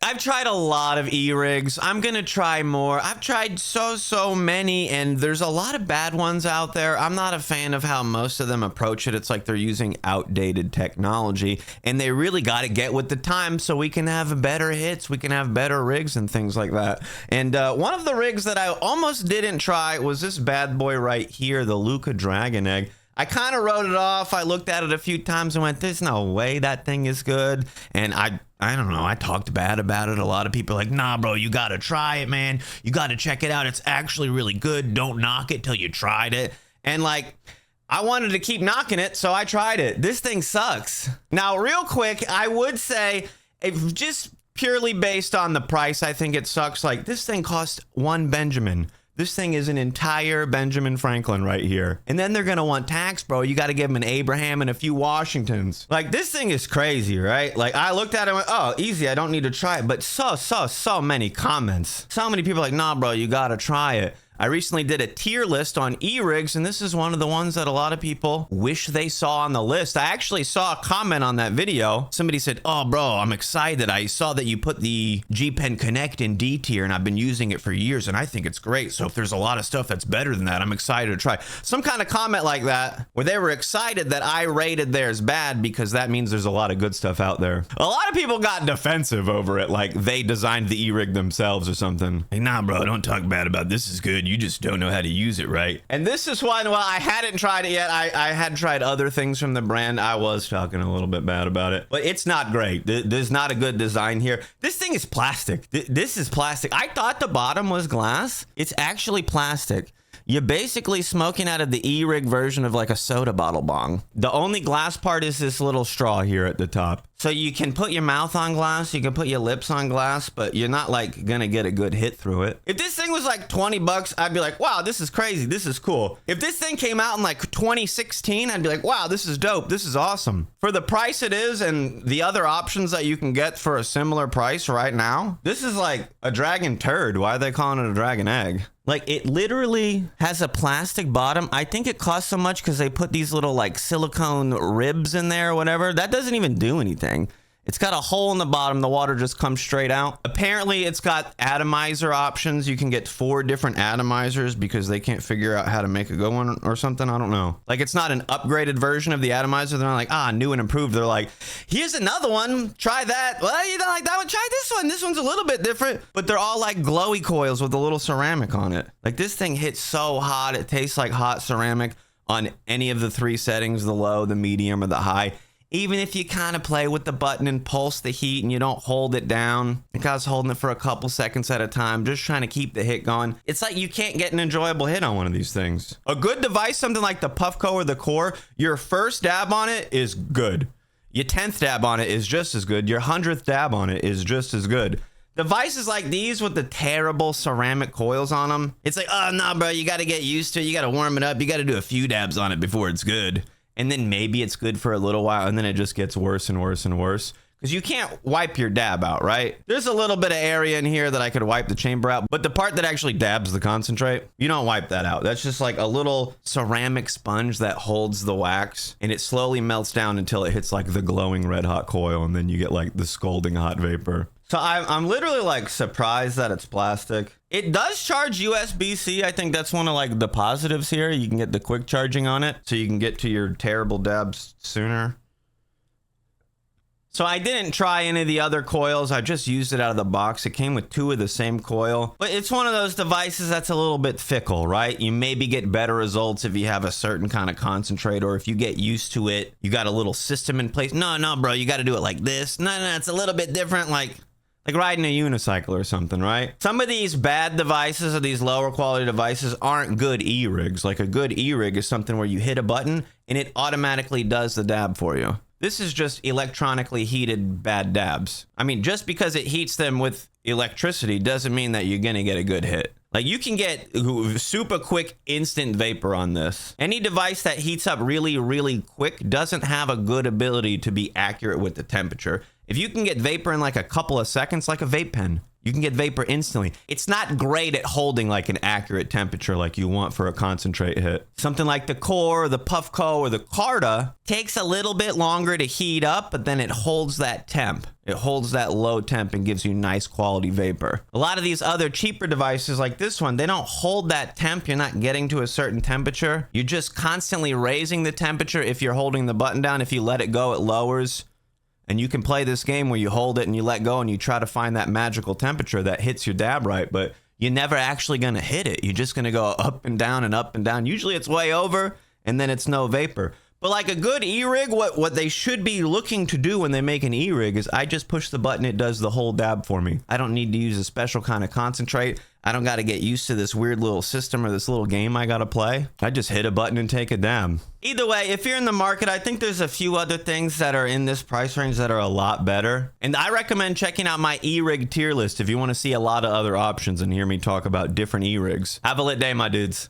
I've tried a lot of e-rigs. I'm gonna try more. I've tried so many, and there's a lot of bad ones out there. I'm not a fan of how most of them approach it. It's like they're using outdated technology, and they really got to get with the time so we can have better hits, we can have better rigs and things like that. And one of the rigs that I almost didn't try was this bad boy right here, the Luca Dragon Egg. I kind of wrote it off. I looked at it a few times and went, there's no way that thing is good. And I don't know, I talked bad about it. A lot of people are like, nah, bro, you got to try it, man. You got to check it out. It's actually really good. Don't knock it till you tried it. And like, I wanted to keep knocking it, so I tried it. This thing sucks. Now, real quick, I would say, if just purely based on the price, I think it sucks. Like, this thing cost $1 Benjamin. This thing is an entire Benjamin Franklin right here. And then they're gonna want tax, bro. You gotta give them an Abraham and a few Washingtons. Like, this thing is crazy, right? Like, I looked at it and went, oh, easy, I don't need to try it. But so many comments. So many people are like, nah, bro, you gotta try it. I recently did a tier list on e-rigs, and this is one of the ones that a lot of people wish they saw on the list. I actually saw a comment on that video. Somebody said, oh, bro, I'm excited. I saw that you put the G-Pen Connect in D tier, and I've been using it for years, and I think it's great. So if there's a lot of stuff that's better than that, I'm excited to try. Some kind of comment like that, where they were excited that I rated theirs bad, because that means there's a lot of good stuff out there. A lot of people got defensive over it, like they designed the e-rig themselves or something. Hey, nah, bro, don't talk bad about this is good. You just don't know how to use it, right? And this is one, well, I hadn't tried it yet. I had tried other things from the brand. I was talking a little bit bad about it, but it's not great. There's not a good design here. This thing is plastic. This is plastic. I thought the bottom was glass. It's actually plastic. You're basically smoking out of the e-rig version of like a soda bottle bong. The only glass part is this little straw here at the top. So you can put your mouth on glass, you can put your lips on glass, but you're not like gonna get a good hit through it. If this thing was like 20 bucks, I'd be like, wow, this is crazy, this is cool. If this thing came out in like 2016, I'd be like, wow, this is dope, this is awesome. For the price it is and the other options that you can get for a similar price right now, this is like a dragon turd. Why are they calling it a dragon egg? Like, it literally has a plastic bottom. I think it costs so much because they put these little like silicone ribs in there or whatever. That doesn't even do anything. It's got a hole in the bottom. The water just comes straight out. Apparently, it's got atomizer options. You can get 4 different atomizers because they can't figure out how to make a good one or something. I don't know. Like, it's not an upgraded version of the atomizer. They're not like, ah, new and improved. They're like, here's another one. Try that. Well, you don't like that one? Try this one. This one's a little bit different. But they're all like glowy coils with a little ceramic on it. Like, this thing hits so hot. It tastes like hot ceramic on any of the 3 settings, the low, the medium, or the high. Even if you kind of play with the button and pulse the heat and you don't hold it down, I think I was holding it for a couple seconds at a time, just trying to keep the hit going. It's like you can't get an enjoyable hit on one of these things. A good device, something like the Puffco or the Core, your first dab on it is good. Your 10th dab on it is just as good. Your 100th dab on it is just as good. Devices like these with the terrible ceramic coils on them, it's like, oh, no, bro, you got to get used to it. You got to warm it up. You got to do a few dabs on it before it's good. And then maybe it's good for a little while, and then it just gets worse and worse and worse. Because you can't wipe your dab out, right? There's a little bit of area in here that I could wipe the chamber out, but the part that actually dabs the concentrate, you don't wipe that out. That's just like a little ceramic sponge that holds the wax, and it slowly melts down until it hits like the glowing red hot coil, and then you get like the scalding hot vapor. So I'm literally like surprised that it's plastic. It does charge USB-C. I think that's one of like the positives here. You can get the quick charging on it, so you can get to your terrible dabs sooner. So I didn't try any of the other coils. I just used it out of the box. It came with 2 of the same coil, but it's one of those devices that's a little bit fickle, right? You maybe get better results if you have a certain kind of concentrate, or if you get used to it, you got a little system in place. No, bro, you got to do it like this. No, it's a little bit different. Like riding a unicycle or something, right? Some of these bad devices or these lower quality devices aren't good e-rigs. Like a good e-rig is something where you hit a button and it automatically does the dab for you. This is just electronically heated bad dabs. I mean, just because it heats them with electricity doesn't mean that you're gonna get a good hit. Like, you can get super quick instant vapor on this. Any device that heats up really, really quick doesn't have a good ability to be accurate with the temperature. If you can get vapor in like a couple of seconds, like a vape pen, You can get vapor instantly. It's not great at holding like an accurate temperature like you want for a concentrate hit. Something like the Core, the Puffco, or the Carta takes a little bit longer to heat up, but then it holds that temp. It holds that low temp and gives you nice quality vapor. A lot of these other cheaper devices like this one, they don't hold that temp. You're not getting to a certain temperature. You're just constantly raising the temperature if you're holding the button down. If you let it go, it lowers. And you can play this game where you hold it and you let go and you try to find that magical temperature that hits your dab right, but you're never actually gonna hit it. You're just gonna go up and down and up and down. Usually it's way over and then it's no vapor. But like a good e-rig, what they should be looking to do when they make an e-rig is I just push the button, it does the whole dab for me. I don't need to use a special kind of concentrate. I don't got to get used to this weird little system or this little game I got to play. I just hit a button and take a dab. Either way, if you're in the market, I think there's a few other things that are in this price range that are a lot better. And I recommend checking out my e-rig tier list if you want to see a lot of other options and hear me talk about different e-rigs. Have a lit day, my dudes.